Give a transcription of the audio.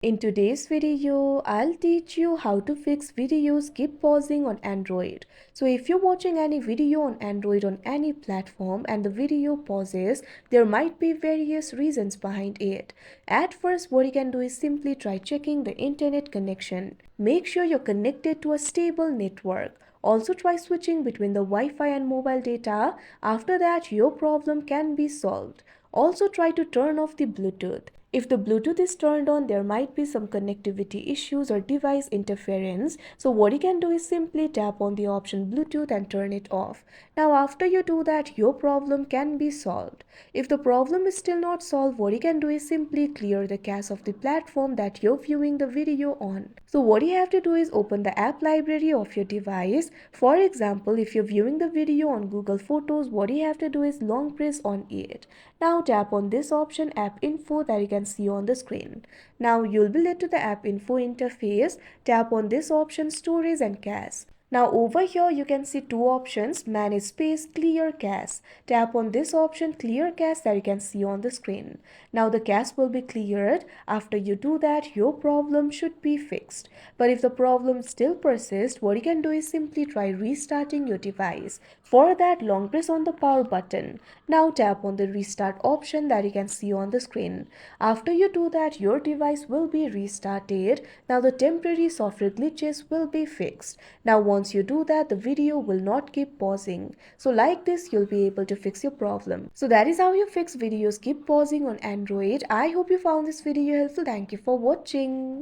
In today's video, I'll teach you how to fix videos keep pausing on Android. So if you're watching any video on Android on any platform and the video pauses, there might be various reasons behind it. At first, what you can do is simply try checking the internet connection. Make sure you're connected to a stable network. Also try switching between the Wi-Fi and mobile data. After that, your problem can be solved. Also try to turn off the Bluetooth. If the Bluetooth is turned on, there might be some connectivity issues or device interference. So what you can do is simply tap on the option Bluetooth and turn it off. Now after you do that, your problem can be solved. If the problem is still not solved, what you can do is simply clear the cache of the platform that you're viewing the video on. So what you have to do is open the app library of your device. For example, if you're viewing the video on Google Photos, what you have to do is long press on it. Now tap on this option App Info that you can see on the screen. Now you'll be led to the App Info interface. Tap on this option Storage and Cache. Now over here you can see two options, manage space, clear cache. Tap on this option clear cache that you can see on the screen. Now the cache will be cleared. After you do that, your problem should be fixed. But if the problem still persists, what you can do is simply try restarting your device. For that, long press on the power button. Now tap on the restart option that you can see on the screen. After you do that, your device will be restarted. Now the temporary software glitches will be fixed. Now once you do that, the video will not keep pausing. So like this, you'll be able to fix your problem. So that is how you fix videos keep pausing on Android. I hope you found this video helpful. Thank you for watching.